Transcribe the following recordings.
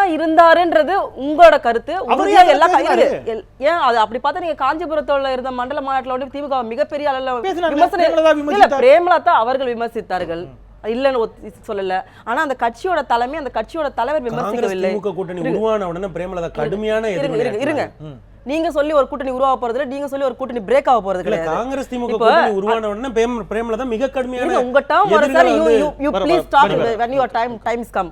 தான் இருந்தாருன்றது உங்களோட கருத்து. ஏன் அது அப்படி பார்த்தா நீங்க காஞ்சிபுரத்துல இருந்த மண்டல மாநாட்டில் வந்து திமுக மிகப்பெரிய அளவில் பிரேமலதா அவர்கள் விமர்சித்தார்கள், இல்லன்னு சொல்லல. ஆனா அந்த கட்சியோட தலைமை, அந்த கட்சியோட தலைவர் விமர்சிக்கவில்லை. கூட்டணி உருவான உடனே பிரேமலதா கடுமையான இருங்க, நீங்க சொல்லி ஒரு கூட்டணி உருவாக போறது இல்ல, நீங்க சொல்லி ஒரு கூட்டணி பிரேக் ஆக போறது கிடையாது. காங்கிரஸ் திமுக கூட்டணி உருவான உடனே பிரேமலதா மிக கடுமையான உங்க டேர்ம் வர sir, you please stop when your times come.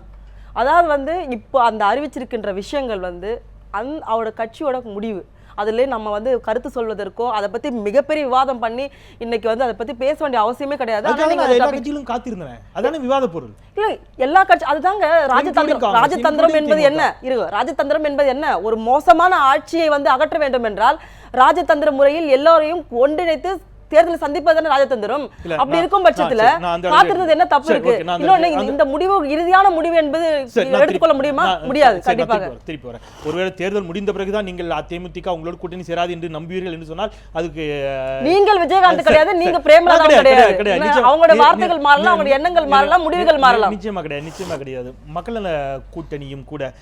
அதாவது வந்து இப்போ அந்த அறிவிச்சிருக்கின்ற விஷயங்கள் வந்து அவரோட கட்சியோட முடிவு. அதுல நம்ம வந்து கருத்து சொல்வதற்கோ அதை பத்தி மிகப்பெரிய விவாதம் பண்ணி இன்னைக்கு வந்து அதை பத்தி பேச வேண்டிய அவசியமே கிடையாது. இல்ல எல்லா கட்சி அதுதாங்க ராஜதந்திரம் என்பது என்ன? ராஜதந்திரம் என்பது என்ன? ஒரு மோசமான ஆட்சியை வந்து அகற்ற வேண்டும் என்றால் ராஜதந்திர முறையில் எல்லோரையும் ஒன்றிணைத்து தேர்தல் சந்திப்பதான ராஜதந்திரம். அப்படி இருக்கும் பட்சத்துல காத்திருந்தது என்ன தப்பு இருக்கு? இன்னொன்னு, இந்த முடிவு இறுதியான முடிவு என்பது எடுத்துக்கொள்ள முடியுமா? முடியாது. கண்டிப்பாக திருப்பி வரேன். ஒருவேளை தேர்தல் முடிந்த பிறகுதான் நீங்கள் அதிமுக உங்களோட கூட்டணி சேராது என்று நம்புவீர்கள் என்று சொன்னால் அதுக்கு நீங்கள் விஜயகாந்த் கிடையாது, நீங்க பிரேமலதா கிடையாது. அவங்களோட வார்த்தைகள் மாறலாம், அவங்களோட எண்ணங்கள் மாறலாம், முடிவுகள் மாறலாம். நிச்சயமா கிடையாது. மக்கள் நல கூட்டணியும் கூட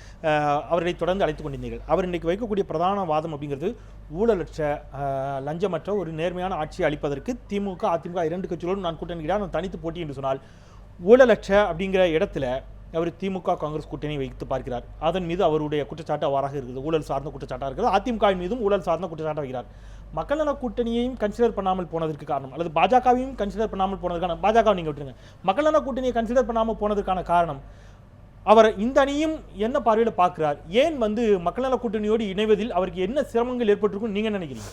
அவர்களை தொடர்ந்து அழைத்துக் கொண்டிருந்தீர்கள். அவர் இன்னைக்கு வைக்கக்கூடிய பிரதான வாதம் அப்படிங்கிறது ஊழலற்ற லஞ்சமற்ற ஒரு நேர்மையான ஆட்சியை அளிப்பதற்கு திமுக அதிமுக இரண்டு கட்சிகளோடு நான் கூட்டணியிட நான் தனித்து போட்டி என்று சொன்னால், ஊழலற்ற அப்படிங்கிற இடத்துல அவர் திமுக காங்கிரஸ் கூட்டணி வைத்து பார்க்கிறார். அதன் மீது அவருடைய குற்றச்சாட்டு அவ்வாறாக இருக்குது, ஊழல் சார்ந்த குற்றச்சாட்டாக இருக்குது. அதிமுக மீதும் ஊழல் சார்ந்த குற்றச்சாட்டு வைக்கிறார். மக்கள் நல கூட்டணியையும் கன்சிடர் பண்ணாமல் போனதற்கு காரணம், அல்லது பாஜகவையும் கன்சிடர் பண்ணாமல் போனதற்கான, பாஜக நீங்க விட்டுருங்க, மக்கள் நல கூட்டணியை கன்சிடர் பண்ணாமல் போனதற்கான காரணம் அவர் இந்த அணியும் என்ன பார்வையில் பார்க்கிறார்? ஏன் வந்து மக்கள் நல கூட்டணியோடு இணைவதில் அவருக்கு என்ன சிரமங்கள் ஏற்பட்டிருக்கும் நீங்க நினைக்கிறீங்க?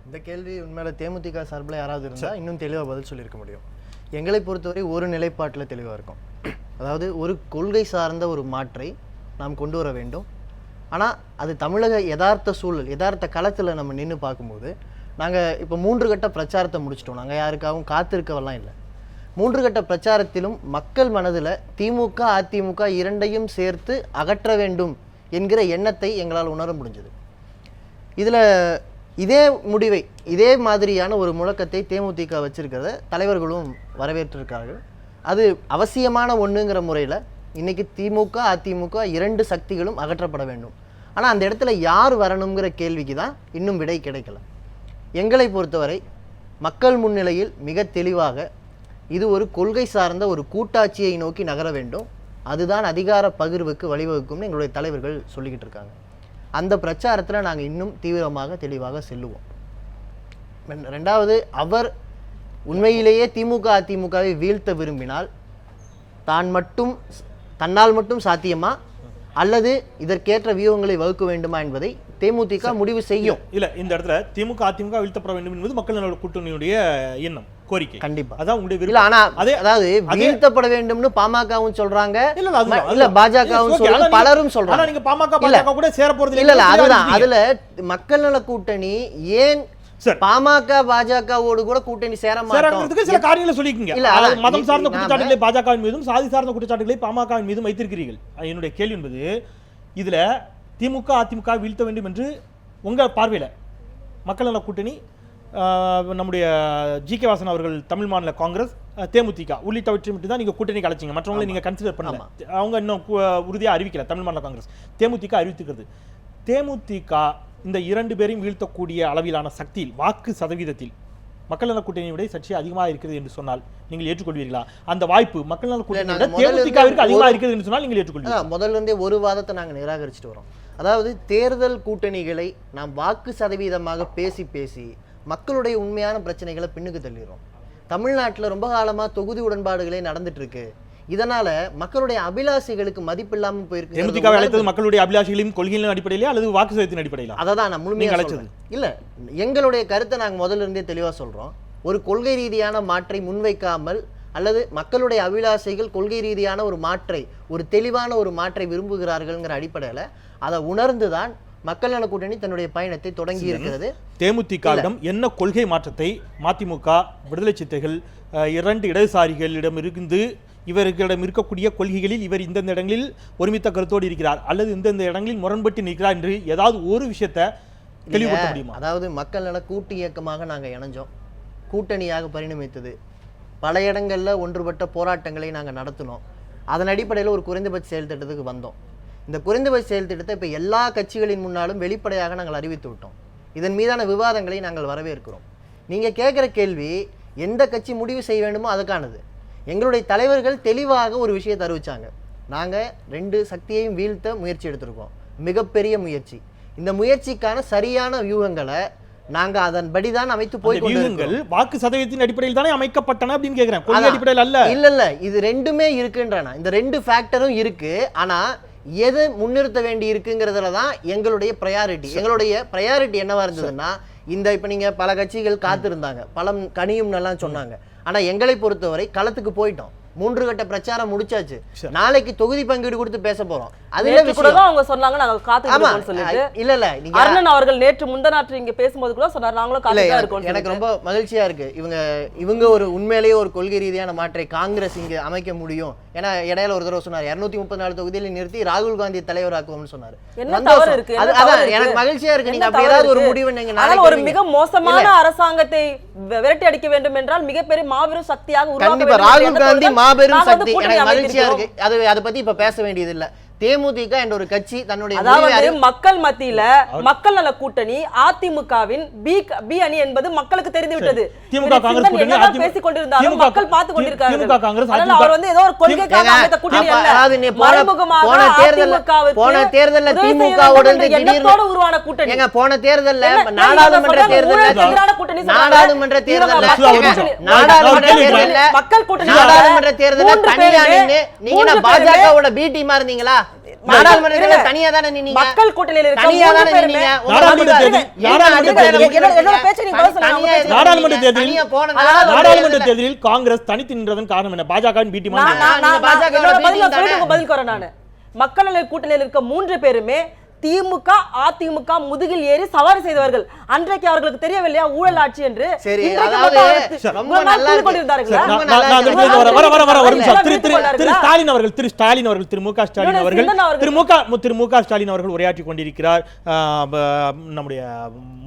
இந்த கேள்வி உண்மையில தேமுதிக சார்பில் யாராவது இருந்தால் இன்னும் தெளிவாக பதில் சொல்லியிருக்க முடியும். எங்களை பொறுத்தவரை ஒரு நிலைப்பாட்டில் தெளிவாக இருக்கும். அதாவது ஒரு கொள்கை சார்ந்த ஒரு மாற்றை நாம் கொண்டு வர வேண்டும். ஆனால் அது தமிழக யதார்த்த சூழல், யதார்த்த களத்தில் நம்ம நின்று பார்க்கும்போது, நாங்கள் இப்போ 3 கட்ட பிரச்சாரத்தை முடிச்சிட்டோம். நாங்கள் யாருக்காகவும் காத்திருக்கவெல்லாம் இல்லை. 3 கட்ட பிரச்சாரத்திலும் மக்கள் மனதில் திமுக அதிமுக இரண்டையும் சேர்த்து அகற்ற வேண்டும் என்கிற எண்ணத்தை எங்களால் உணர முடிஞ்சது. இதில் இதே முடிவை, இதே மாதிரியான ஒரு முழக்கத்தை தேமுதிக வச்சிருக்கிறத தலைவர்களும் வரவேற்றிருக்கார்கள். அது அவசியமான ஒன்றுங்கிற முறையில் இன்றைக்கி திமுக அதிமுக இரண்டு சக்திகளும் அகற்றப்பட வேண்டும். ஆனால் அந்த இடத்துல யார் வரணுங்கிற கேள்விக்கு தான் இன்னும் விடை கிடைக்கல. எங்களை பொறுத்தவரை மக்கள் முன்னிலையில் மிக தெளிவாக இது ஒரு கொள்கை சார்ந்த ஒரு கூட்டாட்சியை நோக்கி நகர வேண்டும், அதுதான் அதிகார பகிர்வுக்கு வழிவகுக்கும்னு எங்களுடைய தலைவர்கள் சொல்லிக்கிட்டு இருக்காங்க. அந்த பிரச்சாரத்தில் நாங்கள் இன்னும் தீவிரமாக தெளிவாக செல்லுவோம். ரெண்டாவது, அவர் உண்மையிலேயே திமுக அதிமுகவை வீழ்த்த விரும்பினால் தன்னால் மட்டும் சாத்தியமா அல்லது இதற்கேற்ற வியூகங்களை வகுக்க வேண்டுமா என்பதை தேமுதிக முடிவு செய்யும். இல்ல, இந்த இடத்துல திமுக அதிமுக வீழ்த்தப்பட வேண்டும் என்பது மக்கள் நல கூட்டணியுடைய எண்ணம், கோரிக்கை. கண்டிப்பா அதான் உங்களுடைய விருப்பம். ஆனா அதாவது வீழ்த்தப்பட வேண்டும்னு பாமகவும் சொல்றாங்க, இல்ல பாஜகவும் சொல்றாங்க, பலரும் சொல்றாங்க. ஆனா நீங்க பாமக கூட சேர போறது இல்ல. அதுதான், அதுல மக்கள் நல கூட்டணி ஏன் பாமக பாஜகவோடு கூட கூட்டணி சேர மாட்டோம் சில காரியங்களை சொல்லிக்கீங்க. மதம் சார்ந்த குற்றச்சாட்டுகளை பாஜகவின் மீதும் சாதி சார்ந்த குற்றச்சாட்டுகளை பாமகவின் மீதும் வைத்திருக்கிறீர்கள். என்னுடைய கேள்வி என்பது, இதுல திமுக அதிமுக வீழ்த்த வேண்டும் என்று உங்க பார்வையில மக்கள் நல கூட்டணி, நம்முடைய ஜி.கே. வாசன் அவர்கள் தமிழ் மாநில காங்கிரஸ், தேமுதிக உள்ளிட்டவற்றை மட்டும் தான் நீங்க கூட்டணி அழைச்சிங்க, மற்றவங்களை நீங்க கன்சிடர் பண்ணல. அவங்க இன்னும் உறுதியாக அறிவிக்கல. தமிழ் மாநில காங்கிரஸ், தேமுதிக அறிவித்துக்கிறது. தேமுதிக இந்த 2 பேரையும் வீழ்த்தக்கூடிய அளவிலான சக்தியில், வாக்கு சதவீதத்தில் மக்கள் நல கூட்டணியுடைய சர்ச்சை அதிகமாக இருக்கிறது என்று சொன்னால் நீங்கள் ஏற்றுக்கொள்வீர்களா? அந்த வாய்ப்பு மக்கள் நல கூட்டணியோட தேமுதிகவிற்கு அதிகமாக இருக்கிறது என்று சொன்னால் நீங்கள் ஏற்றுக்கொள்வீங்களா? முதல்ல இருந்தே ஒரு வாதத்தை நாங்கள் நிராகரிச்சுட்டு வரோம். அதாவது தேர்தல் கூட்டணிகளை நாம் வாக்கு சதவீதமாக பேசி மக்களுடைய உண்மையான பிரச்சனைகளை பின்னுக்கு தள்ளிடுறோம். தமிழ்நாட்டில் ரொம்ப காலமாக தொகுதி உடன்பாடுகளே நடந்துட்டு இருக்கு. இதனால மக்களுடைய அபிலாஷைகளுக்கு மதிப்பில்லாமல் போயிருக்கு. தேமுதிக அழைத்தது மக்களுடைய அபிலாஷைகளின் கொள்கைகளின் அடிப்படையில அல்லது வாக்கு சதவீதத்தின் அடிப்படையில? அதான் நான் முழுமையாக அழைச்சது இல்ல. எங்களுடைய கருத்தை நாங்கள் முதல்ல இருந்தே தெளிவாக சொல்றோம். ஒரு கொள்கை ரீதியான மாற்றை முன்வைக்காமல் அல்லது மக்களுடைய அபிலாஷைகள் கொள்கை ரீதியான ஒரு மாற்றை, ஒரு தெளிவான ஒரு மாற்றை விரும்புகிறார்கள்ங்கிற அடிப்படையில் அதை உணர்ந்துதான் மக்கள் நல கூட்டணி தன்னுடைய பயணத்தை தொடங்கி இருக்கிறது. தேமுதிகவிடம் என்ன கொள்கை மாற்றத்தை மதிமுக, விடுதலை சிறுத்தைகள், 2 இடதுசாரிகளிடம் இருந்து இவர்களிடம் இருக்கக்கூடிய கொள்கைகளில் இவர் இந்தந்த இடங்களில் ஒருமித்த கருத்தோடு இருக்கிறார் அல்லது இந்தந்த இடங்களில் முரண்பட்டு நிற்கிறார் என்று ஏதாவது ஒரு விஷயத்தை தெளிவுபடுத்த முடியுமா? அதாவது மக்கள் நல கூட்டு இயக்கமாக நாங்கள் இணைஞ்சோம், கூட்டணியாக பரிணமித்தது, பல இடங்களில் ஒன்றுபட்ட போராட்டங்களை நாங்கள் நடத்தினோம். அதன் அடிப்படையில் ஒரு குறைந்தபட்ச செயல் திட்டத்துக்கு வந்தோம். இந்த குறைந்தபட்ச செயல் திட்டத்தை இப்போ எல்லா கட்சிகளின் முன்னாலும் வெளிப்படையாக நாங்கள் அறிவித்து விட்டோம். இதன் மீதான விவாதங்களை நாங்கள் வரவேற்கிறோம். நீங்கள் கேட்குற கேள்வி எந்த கட்சி முடிவு செய்ய வேண்டுமோ அதுக்கானது. எங்களுடைய தலைவர்கள் தெளிவாக ஒரு விஷயத்தை அறிவிச்சாங்க. நாங்கள் 2 சக்தியையும் வீழ்த்த முயற்சி எடுத்திருக்கோம், மிகப்பெரிய முயற்சி. இந்த முயற்சிக்கான சரியான வியூகங்களை நாங்க அதன்படி தான் அமைத்து போய் கொண்டிருக்கிறோம். வாக்கு சதவீதத்தின் அடிப்படையில் தானே அமைக்கப்பட்டன அப்படின்னு கேக்குறேன், கொள்கை அடிப்படையில் அல்ல. இல்ல இது ரெண்டுமே இருக்குன்றனா, இந்த 2 ஃபேக்டரும் இருக்கு. ஆனா எது முன்னிறுத்த வேண்டி இருக்குங்கிறதுல தான் எங்களுடைய ப்ரையாரிட்டி. எங்களுடைய ப்ரையாரிட்டி என்னவா இருந்ததுன்னா, இந்த இப்ப நீங்க பல கட்சிகள் காத்திருந்தாங்க, பலம் கனியும் நல்லா சொன்னாங்க. ஆனா எங்களை பொறுத்தவரை களத்துக்கு போயிட்டோம். 3 கட்ட பிரச்சாரம் முடிச்சாச்சு. நாளைக்கு தொகுதி பங்கீடு கொடுத்து பேச போறோம். அதுல கூட அவங்க சொன்னாங்க நாங்க காத்துக்கிட்டு சொல்லிட்டு. இல்ல நீங்க அருணன் அவர்கள் நேற்று முந்தநாற்று இங்க பேசும்போது கூட சொன்னார் நாங்களும் காத்துக்கிட்டு இருக்கோம். எனக்கு ரொம்ப மகிழ்ச்சியா இருக்கு. இவங்க ஒரு உண்மையிலேயே ஒரு கொள்கை ரீதியான மாற்றை காங்கிரஸ் இங்க அமைக்க முடியும். ஏன்னா இடையில ஒரு தடவை சொன்னார் 234 தொகுதியில நிறுத்தி ராகுல் காந்தி தலைவராக்குவோம்னு சொன்னாரு. எனக்கு மகிழ்ச்சியா இருக்கு. நீங்க அப்படி ஏதாவது ஒரு முடிவு நீங்க ஒரு மிக மோசமான அரசாங்கத்தை விரட்டி அடிக்க வேண்டும் என்றால் மிகப்பெரிய மாபெரும் சக்தியாக கண்டிப்பா ராகுல் காந்தி மாபெரும் சக்தி. எனக்கு மகிழ்ச்சியா இருக்கு. அதை பத்தி இப்ப பேச வேண்டியது இல்ல. தேமுதிக என்ற ஒரு கட்சி தன்னுடைய மக்கள் மத்தியில மக்கள் நல கூட்டணி அதிமுகவின் பி அணி என்பது மக்களுக்கு தெரிந்து விட்டது. திமுக காங்கிரஸ் கூட்டணி பேசிக் கொண்டிருந்தாலும் மக்கள் பார்த்து கொண்டிருக்கார்கள். அவர் வந்து ஏதோ ஒரு கொள்கைக்காக அமைத்த கூட்டணி அல்ல. போன தேர்தல்ல திமுகவோட திடீர்னு உருவான கூட்டணி. போன தேர்தல்ல நாடாளுமன்ற தேர்தல்ல மக்கள் கூட்டணி நாடாளுமன்ற தேர்தல்ல தனியா நின்னு நீங்க பாஜகவோட பி டீமா இருந்தீங்களா? நாடாளுமன்றத்துல தனியா தானே நின்னீங்க. மக்கள் கூட்டணியில இருக்க தனியா தானே நின்னீங்க. நாடாளுமன்ற தேர்தலில் காங்கிரஸ் தனித்து நின்றதன் காரணம் என்ன? பாஜகவின் பி டீமா? பதில் கூற நானு மக்கள் நல கூட்டணியில் இருக்க 3 பேருமே திமுக அதிமுக முதுகில் ஏறி சவாரி செய்தவர்கள். அன்றைக்கு அவர்களுக்கு தெரியவில்லையா ஊழல் ஆட்சி என்று? திரு மு க ஸ்டாலின் அவர்கள் உரையாற்றிக் கொண்டிருக்கிறார். நம்முடைய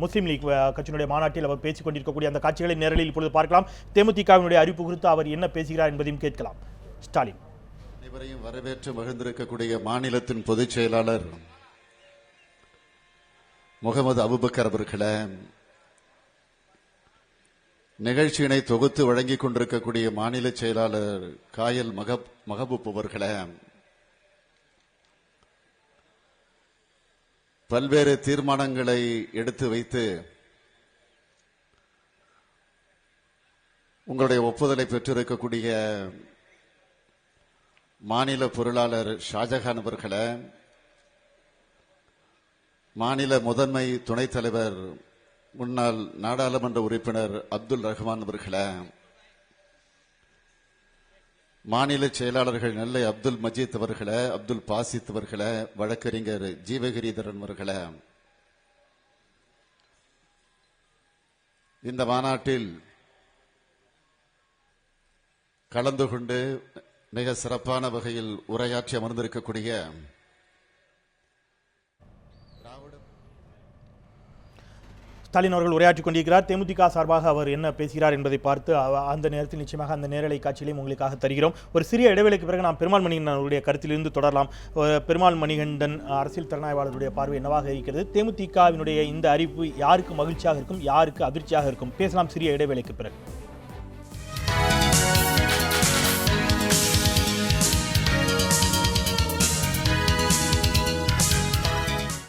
முஸ்லீம் லீக் கட்சியினுடைய மாநாட்டில் அவர் பேசிக் கொண்டிருக்கக்கூடிய அந்த காட்சிகளை நேரலில் இப்பொழுது பார்க்கலாம். தேமுதிகவினுடைய அறிவிப்பு குறித்து அவர் என்ன பேசுகிறார் என்பதையும் கேட்கலாம். ஸ்டாலின் அனைவரையும் வரவேற்று மகிழ்ந்திருக்கக்கூடிய மாநிலத்தின் பொதுச் செயலாளர் முகமது அபுபக்கர் அவர்களே, நிகழ்ச்சியினை தொகுத்து வழங்கிக் கொண்டிருக்கக்கூடிய மாநில செயலாளர் காயல் மகபூப் அவர்களே, பல்வேறு தீர்மானங்களை எடுத்து வைத்து உங்களுடைய ஒப்புதலை பெற்றிருக்கக்கூடிய மாநில பொருளாளர் ஷாஜகான் அவர்களே, மாநில முதன்மை துணைத் தலைவர் முன்னாள் நாடாளுமன்ற உறுப்பினர் அப்துல் ரஹ்மான் அவர்களே, மாநில செயலாளர்கள் நெல்லை அப்துல் மஜீத் அவர்களே, அப்துல் பாசித் அவர்களே, வழக்கறிஞர் ஜீவகிரிதரன் அவர்களே, இந்த மாநாட்டில் கலந்து கொண்டு மிக சிறப்பான வகையில் உரையாற்றி அமர்ந்திருக்கக்கூடிய ஸ்டாலின் அவர்கள் உரையாற்றிக் கொண்டிருக்கிறார். தேமுதிக சார்பாக அவர் என்ன பேசுகிறார் என்பதை பார்த்து அந்த நேரத்தில் நிச்சயமாக அந்த நேரலை காட்சியிலையும் உங்களுக்காக தருகிறோம். ஒரு சிறிய இடைவேளைக்கு பிறகு நாம் பெருமாள் மணிகண்டன் அவருடைய கருத்திலிருந்து தொடரலாம். பெருமாள் மணிகண்டன் அரசியல் திறனாய்வாளருடைய பார்வை என்னவாக இருக்கிறது? தேமுதிகவினுடைய இந்த அறிவிப்பு யாருக்கு மகிழ்ச்சியாக இருக்கும், யாருக்கு அதிர்ச்சியாக இருக்கும்? பேசலாம் சிறிய இடைவேளைக்கு பிறகு.